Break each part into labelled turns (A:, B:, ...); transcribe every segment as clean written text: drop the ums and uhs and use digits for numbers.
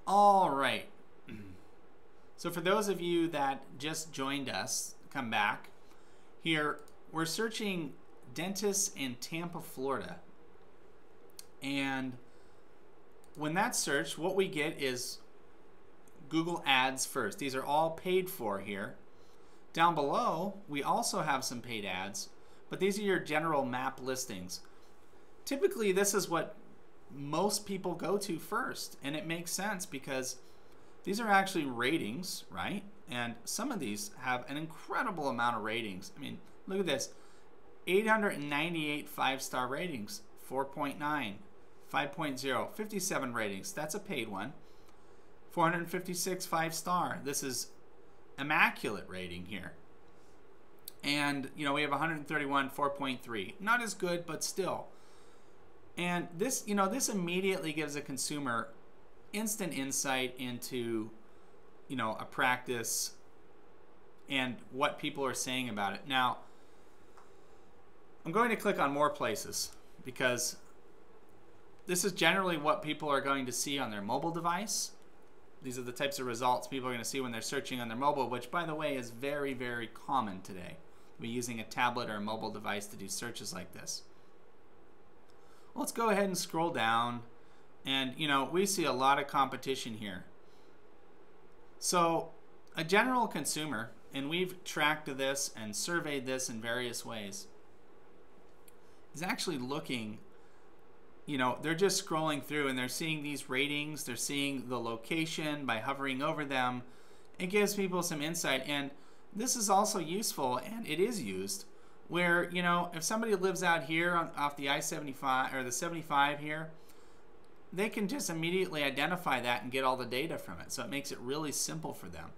A: All right. So for those of you that just joined us, come back. Here, we're searching dentists in Tampa, Florida. And when that's searched, what we get is Google Ads first. These are all paid for here. Down below, we also have some paid ads, but these are your general map listings. Typically, this is what most people go to first, and it makes sense because these are actually ratings, right? And some of these have an incredible amount of ratings. I mean, look at this. 898 5-star ratings, 4.9, 5.0, 57 ratings. That's a paid one. 456 5-star. This is immaculate rating here. And, you know, we have 131 4.3. Not as good, but still. And this, you know, this immediately gives a consumer instant insight into, you know, a practice and what people are saying about it. Now, I'm going to click on more places because this is generally what people are going to see on their mobile device. These are the types of results people are going to see when they're searching on their mobile, which, by the way, is very, very common today. We're using a tablet or a mobile device to do searches like this. Let's go ahead and scroll down, and you know, we see a lot of competition here. So a general consumer, and we've tracked this and surveyed this in various ways, is actually looking, you know, they're just scrolling through and they're seeing these ratings, they're seeing the location by hovering over them. It gives people some insight, and this is also useful, and it is used, where, you know, if somebody lives out here off the I-75 or the 75 here, they can just immediately identify that and get all the data from it. So it makes it really simple for them.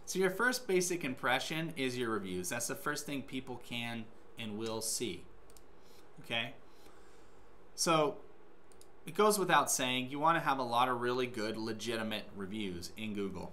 A: So your first basic impression is your reviews. That's the first thing people can and will see. Okay? So it goes without saying, you want to have a lot of really good, legitimate reviews in Google.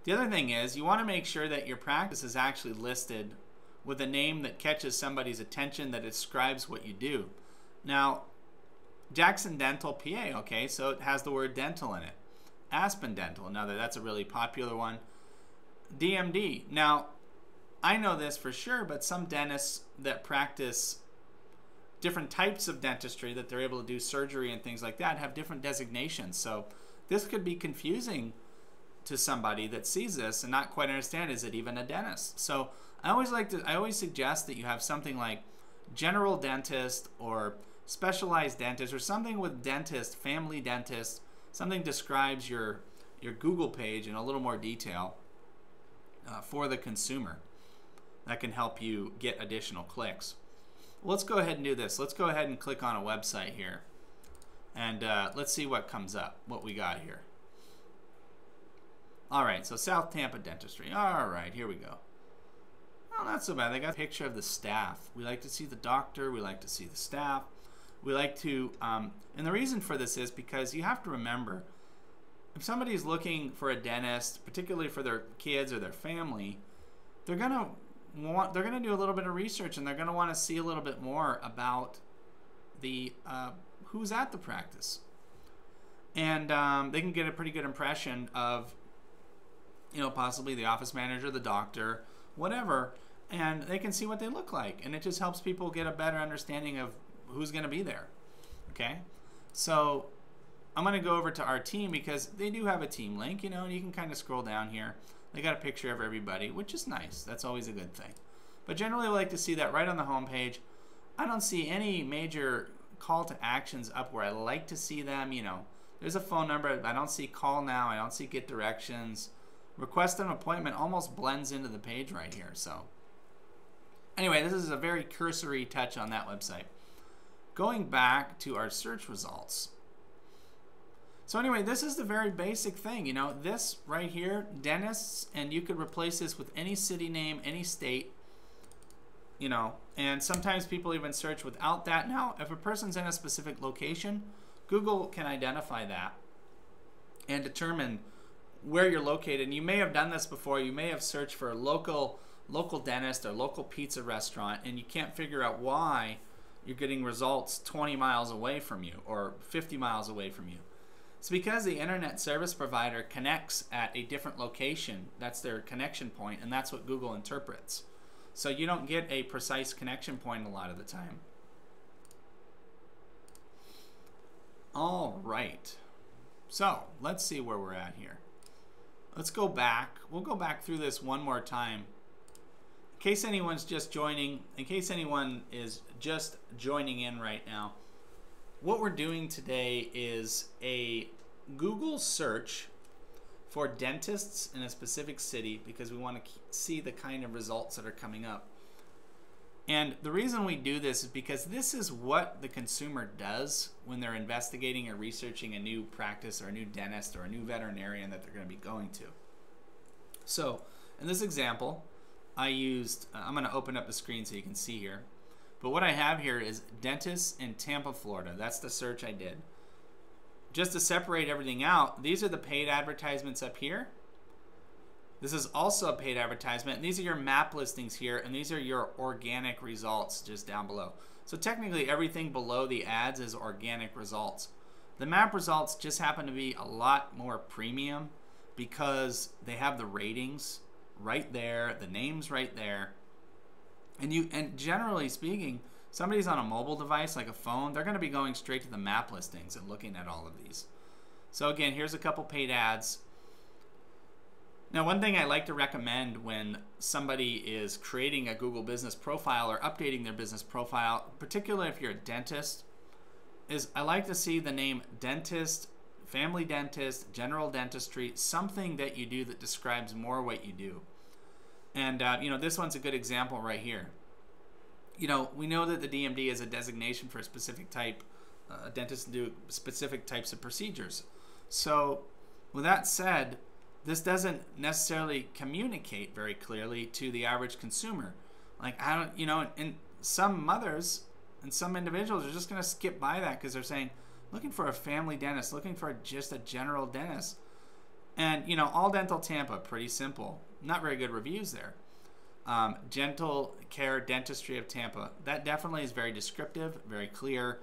A: The other thing is, you want to make sure that your practice is actually listed with a name that catches somebody's attention, that describes what you do. Now, Jackson Dental, PA, okay, so it has the word dental in it. Aspen Dental, another, that's a really popular one. DMD. Now, I know this for sure, but some dentists that practice different types of dentistry, that they're able to do surgery and things like that, have different designations. So this could be confusing to somebody that sees this and not quite understand, is it even a dentist? So I always suggest that you have something like general dentist or specialized dentist, or something with dentist, family dentist, something describes your Google page in a little more detail for the consumer. That can help you get additional clicks. Well, let's go ahead and do this. Let's go ahead and click on a website here, and let's see what comes up, what we got here. All right, so South Tampa Dentistry. All right, here we go. Oh, not so bad. They got a picture of the staff. We like to see the doctor. We like to see the staff. We like to, and the reason for this is because you have to remember, if somebody's looking for a dentist, particularly for their kids or their family, they're gonna do a little bit of research, and they're gonna want to see a little bit more about the who's at the practice, and they can get a pretty good impression of, you know, possibly the office manager, the doctor, whatever, and they can see what they look like, and it just helps people get a better understanding of who's going to be there. Okay, so I'm going to go over to our team because they do have a team link, you know, and you can kind of scroll down here. They got a picture of everybody, which is nice. That's always a good thing. But generally, I like to see that right on the home page. I don't see any major call to actions up where I like to see them. You know, there's a phone number. I don't see call now. I don't see get directions. Request an appointment almost blends into the page right here. So anyway, this is a very cursory touch on that website. Going back to our search results. So anyway, this is the very basic thing. You know, this right here, dentists, and you could replace this with any city name, any state, you know, and sometimes people even search without that. Now, if a person's in a specific location, Google can identify that and determine where you're located. And you may have done this before. You may have searched for local local dentist or local pizza restaurant and you can't figure out why you're getting results 20 miles away from you or 50 miles away from you. It's because the internet service provider connects at a different location. That's their connection point, and that's what Google interprets. So you don't get a precise connection point a lot of the time. All right. So let's see where we're at here. Let's go back. We'll go back through this one more time. In case anyone's just joining, in case anyone is just joining in right now, what we're doing today is a Google search for dentists in a specific city because we want to see the kind of results that are coming up. And the reason we do this is because this is what the consumer does when they're investigating or researching a new practice or a new dentist or a new veterinarian that they're going to be going to. So in this example, I used, I'm going to open up the screen so you can see here. But what I have here is dentists in Tampa, Florida. That's the search I did. Just to separate everything out, these are the paid advertisements up here. This is also a paid advertisement. And these are your map listings here, and these are your organic results just down below. So technically everything below the ads is organic results. The map results just happen to be a lot more premium because they have the ratings right there, the names right there. And generally speaking, somebody's on a mobile device like a phone, they're going to be going straight to the map listings and looking at all of these. So again, here's a couple paid ads. Now, one thing I like to recommend when somebody is creating a Google business profile or updating their business profile, particularly if you're a dentist, is I like to see the name dentist, family dentist, general dentistry, something that you do that describes more what you do. And you know, this one's a good example right here. You know, we know that the DMD is a designation for a specific type. Dentists do specific types of procedures. So with that said, this doesn't necessarily communicate very clearly to the average consumer. Like, I don't, you know, and some mothers and some individuals are just going to skip by that because they're saying, looking for a family dentist, looking for just a general dentist. And, you know, All Dental Tampa, pretty simple. Not very good reviews there. Dental Care Dentistry of Tampa. That definitely is very descriptive, very clear.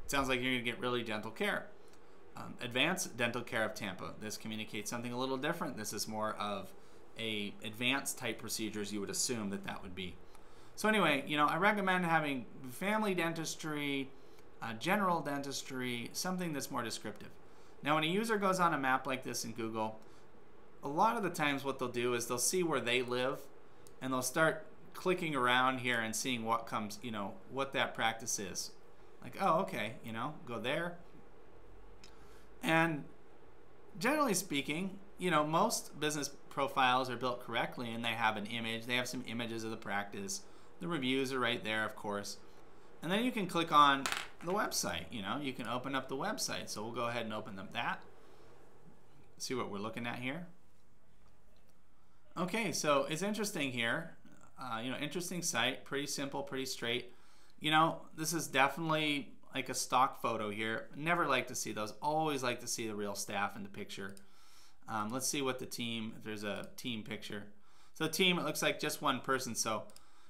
A: Sounds like you're going to get really dental care. Advanced Dental Care of Tampa. This communicates something a little different. This is more of a advanced type procedures you would assume that that would be. So anyway, you know, I recommend having family dentistry, general dentistry, something that's more descriptive. Now, when a user goes on a map like this in Google, a lot of the times what they'll do is they'll see where they live and they'll start clicking around here and seeing what comes, you know, what that practice is. Like, oh, okay, you know, go there. And generally speaking, you know, most business profiles are built correctly and they have an image. They have some images of the practice. The reviews are right there, of course. And then you can click on the website, you know, you can open up the website. So we'll go ahead and open up that. See what we're looking at here. Okay, so it's interesting here. You know, interesting site, pretty simple, pretty straight. You know, this is definitely like a stock photo here. Never like to see those. Always like to see the real staff in the picture. Let's see what the team, if there's a team picture. So the team, it looks like just one person. So,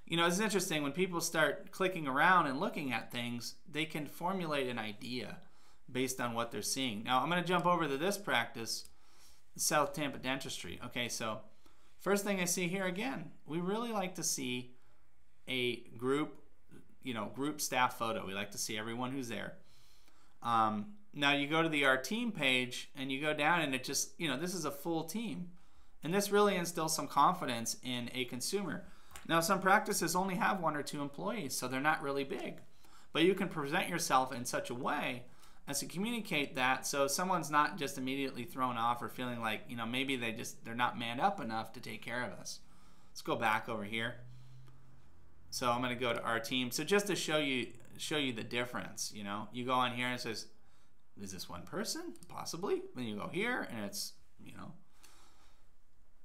A: you know, it's interesting when people start clicking around and looking at things, they can formulate an idea based on what they're seeing. Now, I'm going to jump over to this practice, South Tampa Dentistry. Okay, so first thing I see here again, we really like to see a group, you know, group staff photo. We like to see everyone who's there. Now you go to the Our Team page and you go down and it just, you know, this is a full team. And this really instills some confidence in a consumer. Now some practices only have 1 or 2 employees, so they're not really big. But you can present yourself in such a way as to communicate that so someone's not just immediately thrown off or feeling like, you know, maybe they're not manned up enough to take care of us. Let's go back over here. So I'm going to go to Our Team. So just to show you the difference, you know, you go on here and it says, is this one person? Possibly. Then you go here and it's, you know.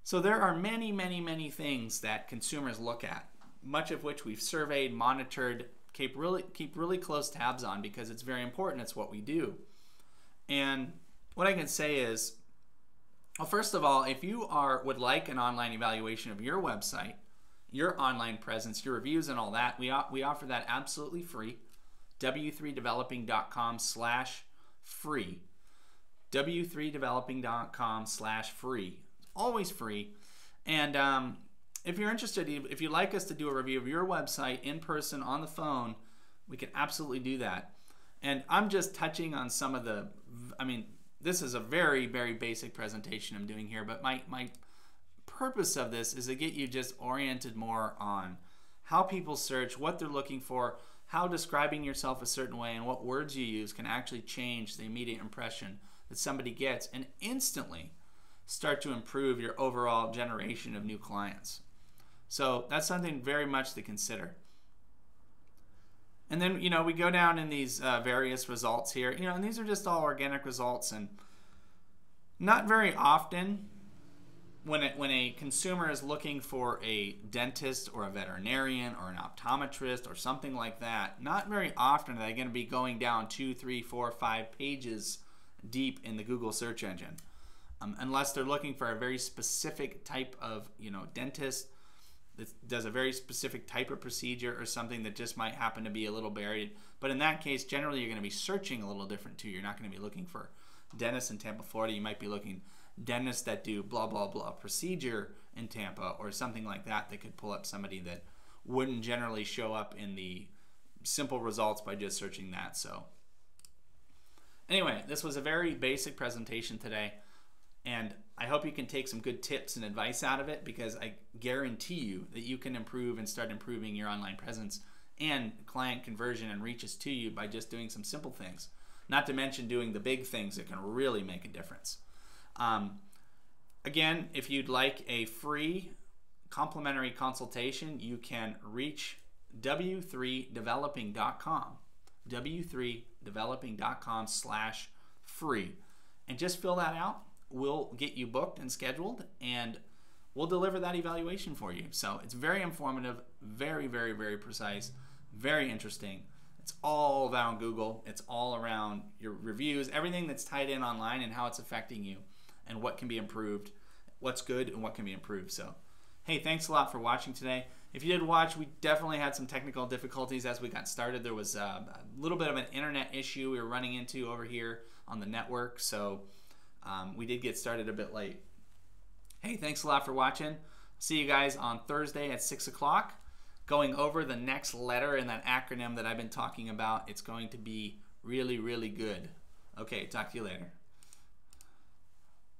A: So there are many, many, many things that consumers look at, much of which we've surveyed, monitored, keep really close tabs on because it's very important. It's what we do. And what I can say is Well, first of all, if you would like an online evaluation of your website, your online presence, your reviews and all that, we offer that absolutely free. w3developing.com/free. w3developing.com/free. Always free. And if you're interested, if you'd like us to do a review of your website in person on the phone, we can absolutely do that. And I'm just touching on some of the, I mean, this is a very, very basic presentation I'm doing here, but my purpose of this is to get you just oriented more on how people search, what they're looking for, how describing yourself a certain way and what words you use can actually change the immediate impression that somebody gets and instantly start to improve your overall generation of new clients. So that's something very much to consider. And then, we go down in these various results here, and these are just all organic results. And not very often when a consumer is looking for a dentist or a veterinarian or an optometrist or something like that, not very often are they going to be going down 2, 3, 4, 5 pages deep in the Google search engine. Unless they're looking for a very specific type of dentist that does a very specific type of procedure or something that just might happen to be a little buried. But in that case, generally you're going to be searching a little different too. You're not going to be looking for dentists in Tampa, Florida. You might be looking dentists that do blah, blah, blah procedure in Tampa or something like that that could pull up somebody that wouldn't generally show up in the simple results by just searching that. So anyway, this was a very basic presentation today. And I hope you can take some good tips and advice out of it, because I guarantee you that you can improve and start improving your online presence and client conversion and reaches to you by just doing some simple things. Not to mention doing the big things that can really make a difference. Again, if you'd like a free complimentary consultation, you can reach w3developing.com. w3developing.com/free. And just fill that out. We'll get you booked and scheduled, and we'll deliver that evaluation for you. So it's very informative, very, very, very precise, very interesting. It's all around Google. It's all around your reviews, everything that's tied in online and how it's affecting you and what can be improved, what's good and what can be improved. So, hey, thanks a lot for watching today. If you did watch, we definitely had some technical difficulties as we got started. There was a little bit of an internet issue we were running into over here on the network. So we did get started a bit late. Hey, thanks a lot for watching. See you guys on Thursday at 6 o'clock, going over the next letter in that acronym that I've been talking about. It's going to be really, really good. Okay, talk to you later.